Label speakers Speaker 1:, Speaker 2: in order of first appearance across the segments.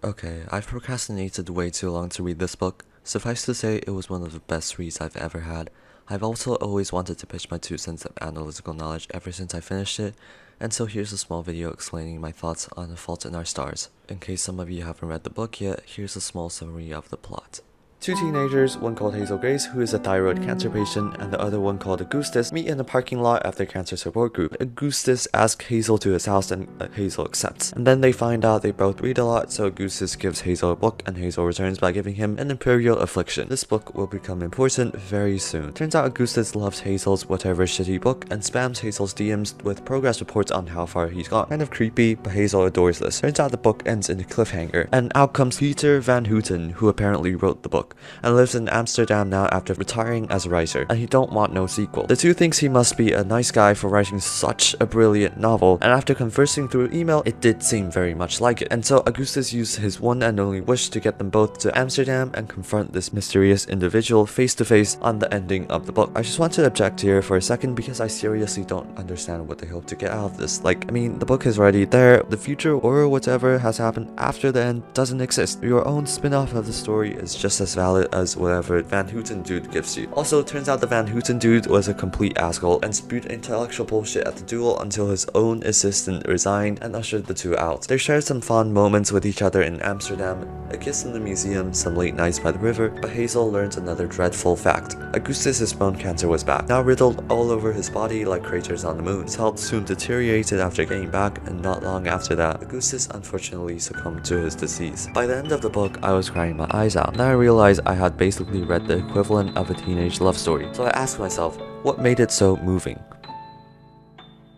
Speaker 1: Okay, I've procrastinated way too long to read this book. Suffice to say, it was one of the best reads I've ever had. I've also always wanted to pitch my 2 cents of analytical knowledge ever since I finished it, and so here's a small video explaining my thoughts on A Fault in Our Stars. In case some of you haven't read the book yet, here's a small summary of the plot. Two teenagers, one called Hazel Grace, who is a thyroid cancer patient, and the other one called Augustus, meet in a parking lot at their cancer support group. Augustus asks Hazel to his house and Hazel accepts. And then they find out they both read a lot, so Augustus gives Hazel a book and Hazel returns by giving him an Imperial Affliction. This book will become important very soon. Turns out Augustus loves Hazel's whatever shitty book and spams Hazel's DMs with progress reports on how far he's got. Kind of creepy, but Hazel adores this. Turns out the book ends in a cliffhanger, and out comes Peter Van Houten, who apparently wrote the book and lives in Amsterdam now after retiring as a writer, and he don't want no sequel. The two thinks he must be a nice guy for writing such a brilliant novel, and after conversing through email, it did seem very much like it. And so Augustus used his one and only wish to get them both to Amsterdam and confront this mysterious individual face to face on the ending of the book. I just want to object here for a second because I seriously don't understand what they hope to get out of this. Like, I mean, the book is already there, the future or whatever has happened after the end doesn't exist. Your own spin-off of the story is just as valid as whatever Van Houten dude gives you. Also, it turns out the Van Houten dude was a complete asshole and spewed intellectual bullshit at the duel until his own assistant resigned and ushered the two out. They shared some fond moments with each other in Amsterdam, a kiss in the museum, some late nights by the river, but Hazel learns another dreadful fact. Augustus' bone cancer was back, now riddled all over his body like craters on the moon. His health soon deteriorated after getting back, and not long after that, Augustus unfortunately succumbed to his disease. By the end of the book, I was crying my eyes out. Now I realized I had basically read the equivalent of a teenage love story. So I asked myself, what made it so moving?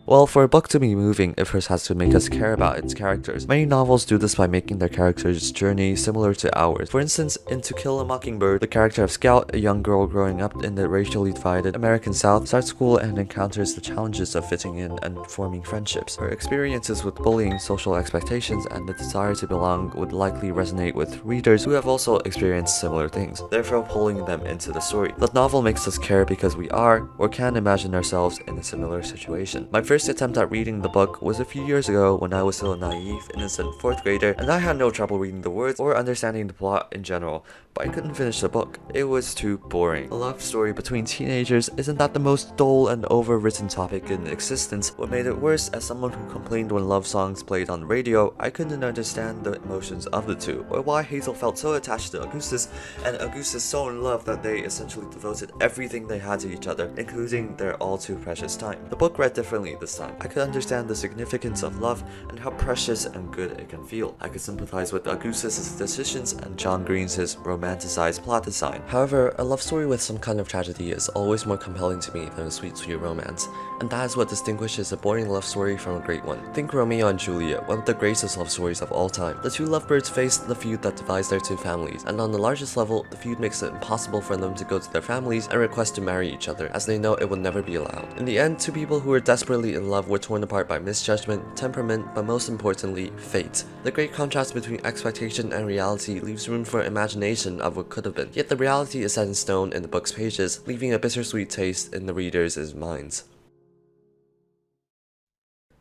Speaker 1: Well, for a book to be moving, it first has to make us care about its characters. Many novels do this by making their characters' journey similar to ours. For instance, in To Kill a Mockingbird, the character of Scout, a young girl growing up in the racially divided American South, starts school and encounters the challenges of fitting in and forming friendships. Her experiences with bullying, social expectations, and the desire to belong would likely resonate with readers who have also experienced similar things, therefore pulling them into the story. The novel makes us care because we are, or can imagine ourselves in a similar situation. My first attempt at reading the book was a few years ago when I was still a naive, innocent 4th grader, and I had no trouble reading the words or understanding the plot in general, but I couldn't finish the book. It was too boring. A love story between teenagers isn't that the most dull and overwritten topic in existence. What made it worse, as someone who complained when love songs played on the radio, I couldn't understand the emotions of the two, or why Hazel felt so attached to Augustus, and Augustus so in love that they essentially devoted everything they had to each other, including their all too precious time. The book read differently this time. I could understand the significance of love and how precious and good it can feel. I could sympathize with Augustus' decisions and John Green's romanticized plot design. However, a love story with some kind of tragedy is always more compelling to me than a sweet romance, and that is what distinguishes a boring love story from a great one. Think Romeo and Juliet, one of the greatest love stories of all time. The two lovebirds face the feud that divides their two families, and on the largest level, the feud makes it impossible for them to go to their families and request to marry each other, as they know it will never be allowed. In the end, two people who were desperately in love were torn apart by misjudgment, temperament, but most importantly, fate. The great contrast between expectation and reality leaves room for imagination of what could have been, yet the reality is set in stone in the book's pages, leaving a bittersweet taste in the readers' minds.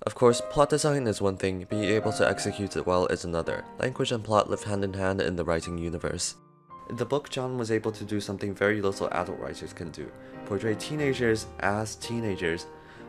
Speaker 1: Of course, plot design is one thing, being able to execute it well is another. Language and plot live hand in hand in the writing universe. In the book, John was able to do something very little adult writers can do: portray teenagers as teenagers.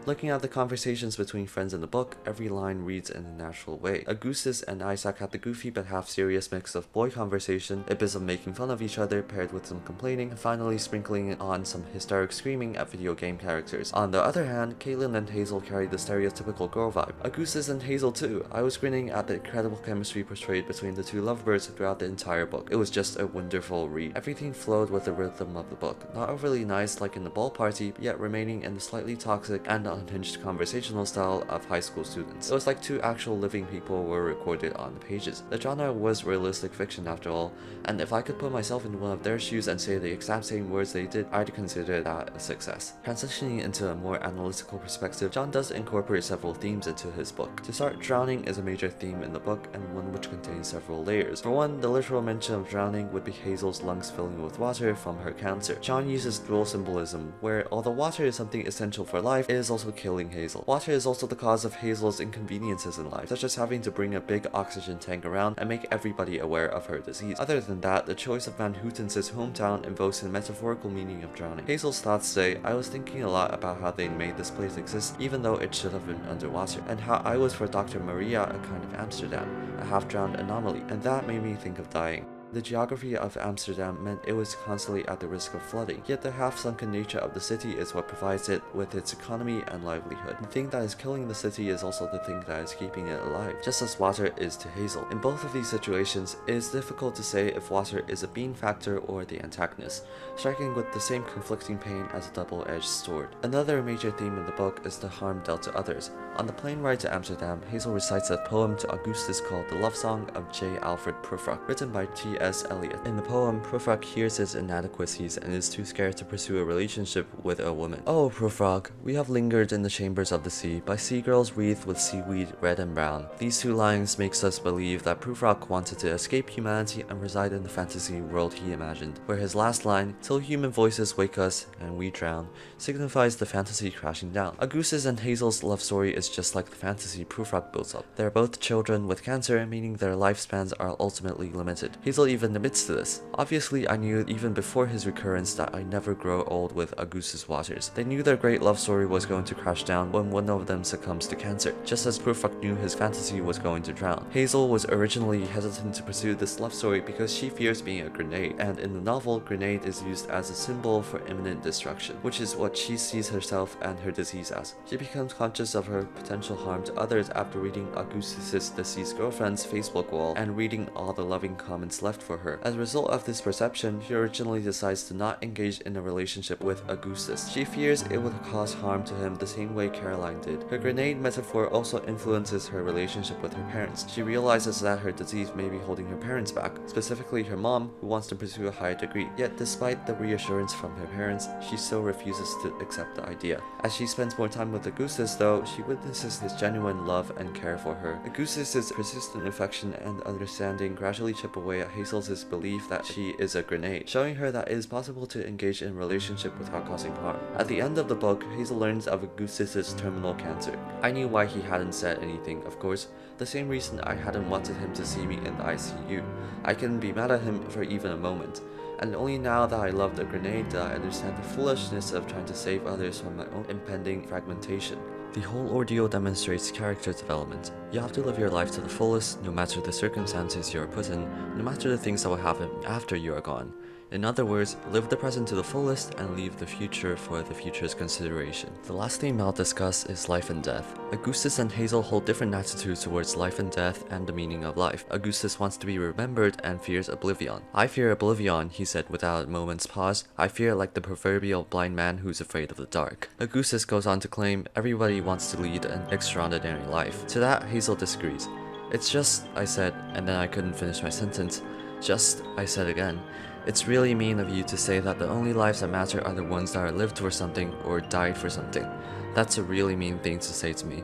Speaker 1: Looking at the conversations between friends in the book, every line reads in a natural way. Augustus and Isaac had the goofy but half-serious mix of boy conversation, a bit of making fun of each other paired with some complaining, and finally sprinkling on some hysteric screaming at video game characters. On the other hand, Caitlin and Hazel carried the stereotypical girl vibe. Augustus and Hazel too. I was grinning at the incredible chemistry portrayed between the two lovebirds throughout the entire book. It was just a wonderful read. Everything flowed with the rhythm of the book. Not overly nice like in the ball party, yet remaining in the slightly toxic and unhinged conversational style of high school students. It was like two actual living people were recorded on the pages. The genre was realistic fiction after all, and if I could put myself in one of their shoes and say the exact same words they did, I'd consider that a success. Transitioning into a more analytical perspective, John does incorporate several themes into his book. To start, drowning is a major theme in the book, and one which contains several layers. For one, the literal mention of drowning would be Hazel's lungs filling with water from her cancer. John uses dual symbolism, where although water is something essential for life, it is also also killing Hazel. Water is also the cause of Hazel's inconveniences in life, such as having to bring a big oxygen tank around and make everybody aware of her disease. Other than that, the choice of Van Houten's hometown invokes a metaphorical meaning of drowning. Hazel's thoughts say, I was thinking a lot about how they made this place exist even though it should have been underwater, and how I was for Dr. Maria a kind of Amsterdam, a half-drowned anomaly, and that made me think of dying. The geography of Amsterdam meant it was constantly at the risk of flooding, yet the half-sunken nature of the city is what provides it with its economy and livelihood. The thing that is killing the city is also the thing that is keeping it alive, just as water is to Hazel. In both of these situations, it is difficult to say if water is a benefactor or the antagonist, striking with the same conflicting pain as a double-edged sword. Another major theme in the book is the harm dealt to others. On the plane ride to Amsterdam, Hazel recites a poem to Augustus called The Love Song of J. Alfred Prufrock, written by T.S. Eliot. In the poem, Prufrock hears his inadequacies and is too scared to pursue a relationship with a woman. Oh, Prufrock, we have lingered in the chambers of the sea, by sea girls wreathed with seaweed red and brown. These two lines makes us believe that Prufrock wanted to escape humanity and reside in the fantasy world he imagined, where his last line, till human voices wake us and we drown, signifies the fantasy crashing down. Augustus and Hazel's love story is just like the fantasy Prufrock builds up. They are both children with cancer, meaning their lifespans are ultimately limited. Hazel even admits to this. Obviously, I knew even before his recurrence that I never grow old with Augustus Waters. They knew their great love story was going to crash down when one of them succumbs to cancer, just as Prufrock knew his fantasy was going to drown. Hazel was originally hesitant to pursue this love story because she fears being a grenade, and in the novel, grenade is used as a symbol for imminent destruction, which is what she sees herself and her disease as. She becomes conscious of her potential harm to others after reading Augustus' deceased girlfriend's Facebook wall and reading all the loving comments left for her. As a result of this perception, she originally decides to not engage in a relationship with Augustus. She fears it would cause harm to him the same way Caroline did. Her grenade metaphor also influences her relationship with her parents. She realizes that her disease may be holding her parents back, specifically her mom, who wants to pursue a higher degree. Yet despite the reassurance from her parents, she still refuses to accept the idea. As she spends more time with Augustus though, she witnesses his genuine love and care for her. Augustus' persistent affection and understanding gradually chip away at Hazel's belief that she is a grenade, showing her that it is possible to engage in a relationship without causing harm. At the end of the book, Hazel learns of Augustus' terminal cancer. I knew why he hadn't said anything, of course, the same reason I hadn't wanted him to see me in the ICU. I couldn't be mad at him for even a moment. And only now that I love the grenade did I understand the foolishness of trying to save others from my own impending fragmentation. The whole ordeal demonstrates character development. You have to live your life to the fullest, no matter the circumstances you are put in, no matter the things that will happen after you are gone. In other words, live the present to the fullest and leave the future for the future's consideration. The last theme I'll discuss is life and death. Augustus and Hazel hold different attitudes towards life and death and the meaning of life. Augustus wants to be remembered and fears oblivion. I fear oblivion, he said without a moment's pause. I fear like the proverbial blind man who's afraid of the dark. Augustus goes on to claim everybody wants to lead an extraordinary life. To that, Hazel disagrees. It's just, I said, and then I couldn't finish my sentence. Just, I said again. It's really mean of you to say that the only lives that matter are the ones that are lived for something or died for something. That's a really mean thing to say to me.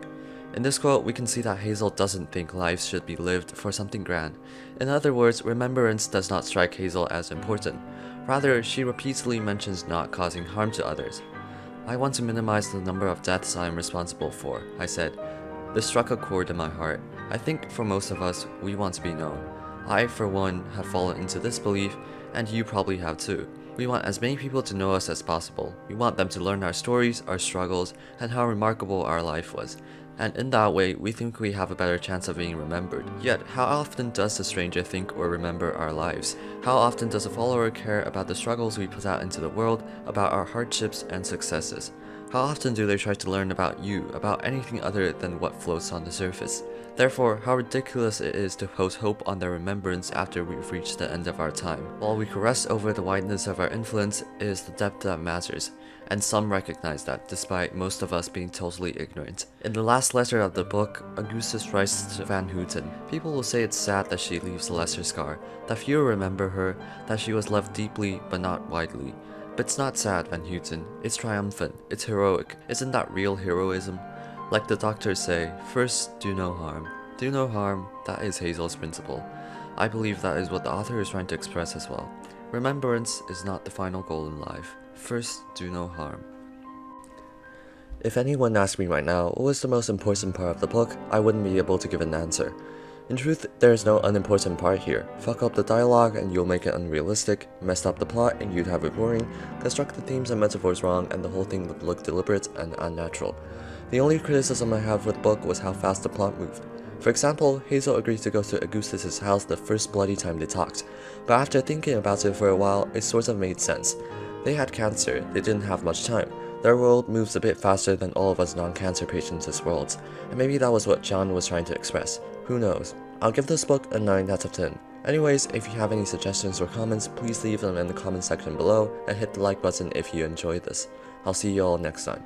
Speaker 1: In this quote, we can see that Hazel doesn't think lives should be lived for something grand. In other words, remembrance does not strike Hazel as important. Rather, she repeatedly mentions not causing harm to others. I want to minimize the number of deaths I am responsible for, I said. This struck a chord in my heart. I think for most of us, we want to be known. I, for one, have fallen into this belief, and you probably have too. We want as many people to know us as possible. We want them to learn our stories, our struggles, and how remarkable our life was. And in that way, we think we have a better chance of being remembered. Yet, how often does a stranger think or remember our lives? How often does a follower care about the struggles we put out into the world, about our hardships and successes? How often do they try to learn about you, about anything other than what floats on the surface? Therefore, how ridiculous it is to pose hope on their remembrance after we've reached the end of our time. While we caress over the wideness of our influence, it is the depth that matters, and some recognize that, despite most of us being totally ignorant. In the last letter of the book, Augustus writes to Van Houten. People will say it's sad that she leaves a lesser scar, that few remember her, that she was loved deeply but not widely. But it's not sad, Van Houten. It's triumphant. It's heroic. Isn't that real heroism? Like the doctors say, first, do no harm. Do no harm, that is Hazel's principle. I believe that is what the author is trying to express as well. Remembrance is not the final goal in life. First, do no harm. If anyone asked me right now what was the most important part of the book, I wouldn't be able to give an answer. In truth, there is no unimportant part here. Fuck up the dialogue and you'll make it unrealistic, mess up the plot and you'd have it boring, construct the themes and metaphors wrong and the whole thing would look deliberate and unnatural. The only criticism I have with the book was how fast the plot moved. For example, Hazel agreed to go to Augustus' house the first bloody time they talked, but after thinking about it for a while, it sort of made sense. They had cancer, they didn't have much time. Their world moves a bit faster than all of us non-cancer patients' worlds, and maybe that was what John was trying to express. Who knows? I'll give this book a 9 out of 10. Anyways, if you have any suggestions or comments, please leave them in the comment section below, and hit the like button if you enjoyed this. I'll see you all next time.